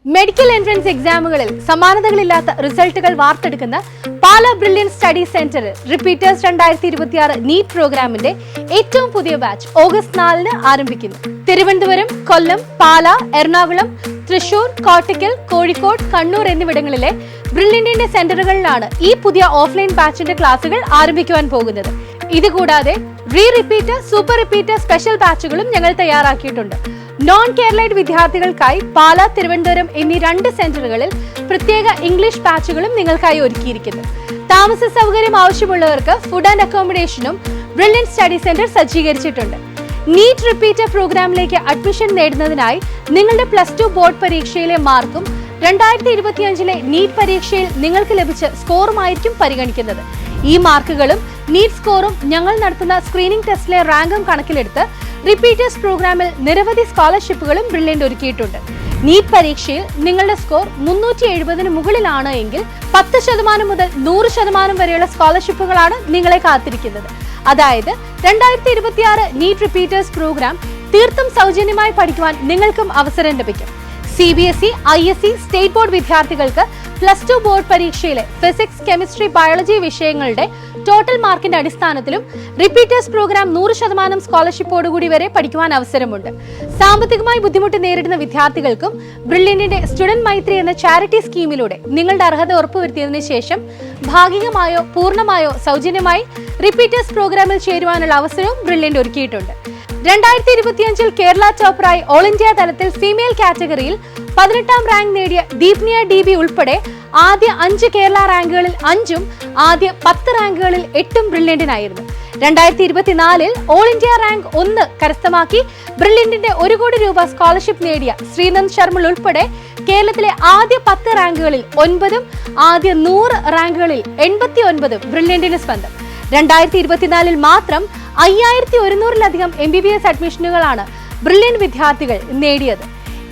Medical entrance എക്സാമുകളിൽ സമാനതകളില്ലാത്ത റിസൾട്ടുകൾ വാർത്തെടുക്കുന്ന പാല brilliant study സെന്ററിൽ repeaters 2026 NEET പ്രോഗ്രാമിന്റെ ഏറ്റവും പുതിയ ബാച്ച് ഓഗസ്റ്റ് 4-ന് ആരംഭിക്കുന്നു. തിരുവനന്തപുരം, കൊല്ലം, പാല, എറണാകുളം, തൃശൂർ, കോട്ടയ്ക്കൽ, കോഴിക്കോട്, കണ്ണൂർ എന്നിവിടങ്ങളിലെ ബ്രില്യന്റിന്റെ സെന്ററുകളിലാണ് ഈ പുതിയ ഓഫ്ലൈൻ ബാച്ചിന്റെ ക്ലാസുകൾ ആരംഭിക്കുവാൻ പോകുന്നത്. ഇതുകൂടാതെ റിപ്പീറ്റർ, സൂപ്പർ റിപ്പീറ്റർ സ്പെഷ്യൽ ബാച്ചുകളും ഞങ്ങൾ തയ്യാറാക്കിയിട്ടുണ്ട്. നോൺ കേരളൈറ്റ് വിദ്യാർത്ഥികൾക്കായി പാല, തിരുവനന്തപുരം എന്നീ 2 സെന്ററുകളിൽ പ്രത്യേക ഇംഗ്ലീഷ് ബാച്ചുകളും നിങ്ങൾക്കായി ഒരുക്കിയിരിക്കുന്നു. താമസ സൗകര്യം ആവശ്യമുള്ളവർക്ക് ഫുഡ് ആൻഡ് അക്കോമഡേഷനും ബ്രില്യൻ സ്റ്റഡി സെന്റർ സജ്ജീകരിച്ചിട്ടുണ്ട്. നീറ്റ് റിപ്പീറ്റർ പ്രോഗ്രാമിലേക്ക് അഡ്മിഷൻ നേടുന്നതിനായി നിങ്ങളുടെ +2 ബോർഡ് പരീക്ഷയിലെ മാർക്കും 2025 നീറ്റ് പരീക്ഷയിൽ നിങ്ങൾക്ക് ലഭിച്ച സ്കോറുമായിരിക്കും പരിഗണിക്കുന്നത്. ഈ മാർക്കുകളും നീറ്റ് സ്കോറും ഞങ്ങൾ നടത്തുന്ന സ്ക്രീനിംഗ് ടെസ്റ്റിലെ റാങ്കും കണക്കിലെടുത്ത് റിപ്പീറ്റേഴ്സ് പ്രോഗ്രാമിൽ നിരവധി സ്കോളർഷിപ്പുകളും ബ്രില്യന്റ് ഒരുക്കിയിട്ടുണ്ട്. നീറ്റ് പരീക്ഷയിൽ നിങ്ങളുടെ സ്കോർ 370-ന് മുകളിലാണ് എങ്കിൽ 10% മുതൽ 100% വരെയുള്ള സ്കോളർഷിപ്പുകളാണ് നിങ്ങളെ കാത്തിരിക്കുന്നത്. അതായത് 2026 നീറ്റ് റിപ്പീറ്റേഴ്സ് പ്രോഗ്രാം തീർത്തും സൗജന്യമായി പഠിക്കുവാൻ നിങ്ങൾക്കും അവസരം ലഭിക്കും. CBSE, ISE, സ്റ്റേറ്റ് ബോർഡ് വിദ്യാർത്ഥികൾക്ക് +2 ബോർഡ് പരീക്ഷയിലെ ഫിസിക്സ്, കെമിസ്ട്രി, ബയോളജി വിഷയങ്ങളുടെ ടോട്ടൽ മാർക്കിന്റെ അടിസ്ഥാനത്തിലും റിപ്പീറ്റേഴ്സ് പ്രോഗ്രാം 100% സ്കോളർഷിപ്പോടുകൂടി വരെ പഠിക്കുവാൻ അവസരമുണ്ട്. സാമ്പത്തികമായി ബുദ്ധിമുട്ട് നേരിടുന്ന വിദ്യാർത്ഥികൾക്കും ബ്രില്യന്റിന്റെ സ്റ്റുഡന്റ് മൈത്രി എന്ന ചാരിറ്റി സ്കീമിലൂടെ നിങ്ങളുടെ അർഹത ഉറപ്പുവരുത്തിയതിനു ശേഷം ഭാഗികമായോ പൂർണ്ണമായോ സൗജന്യമായി റിപ്പീറ്റേഴ്സ് പ്രോഗ്രാമിൽ ചേരുവാനുള്ള അവസരവും ബ്രില്യന്റ് ഒരുക്കിയിട്ടുണ്ട്. 2025 കേരള ടോപ്പറായി ഓൾ ഇന്ത്യ തലത്തിൽ ഫീമെയിൽ കാറ്റഗറിയിൽ 18ാം റാങ്ക് നേടിയ ദീപ്നിയ DB ഉൾപ്പെടെ ആദ്യ 5 കേരള റാങ്കുകളിൽ 5ഉം ആദ്യ 10 റാങ്കുകളിൽ 8ഉം ബ്രില്യന്റിനായിരുന്നു. 2024 ഓൾ ഇന്ത്യ റാങ്ക് 1 കരസ്ഥമാക്കി ബ്രില്യന്റിന്റെ 1 കോടി രൂപ സ്കോളർഷിപ്പ് നേടിയ ശ്രീനന്ദ് ശർമ്മ ഉൾപ്പെടെ കേരളത്തിലെ ആദ്യ 10 റാങ്കുകളിൽ 9ഉം ആദ്യ 100 റാങ്കുകളിൽ 89ഉം ബ്രില്യന്റിന് സ്വന്തം. 2024 മാത്രം 5100-ലധികം MBBS അഡ്മിഷനുകളാണ് ബ്രില്യന്റ് വിദ്യാർത്ഥികൾ നേടിയത്.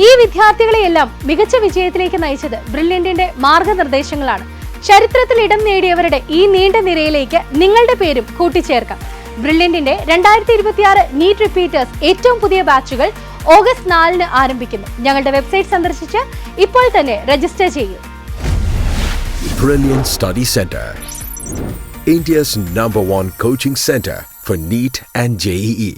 ഈ വിദ്യാർത്ഥികളെയെല്ലാം മികച്ച വിജയത്തിലേക്ക് നയിച്ചത് ബ്രില്യന്റിന്റെ മാർഗനിർദ്ദേശങ്ങളാണ്. ചരിത്രത്തിൽ ഇടം നേടിയവരുടെ ഈ നീണ്ട നിരയിലേക്ക് നിങ്ങളുടെ പേരും കൂട്ടിച്ചേർക്കാം. ബ്രില്യന്റിന്റെ 2026 നീറ്റ് റിപ്പീറ്റേഴ്സ് ഏറ്റവും പുതിയ ബാച്ചുകൾ ഓഗസ്റ്റ് 4-ന് ആരംഭിക്കുന്നു. ഞങ്ങളുടെ വെബ്സൈറ്റ് സന്ദർശിച്ച് ഇപ്പോൾ തന്നെ രജിസ്റ്റർ ചെയ്യൂ. Brilliant Study Center, India's #1 coaching center for NEET and JEE.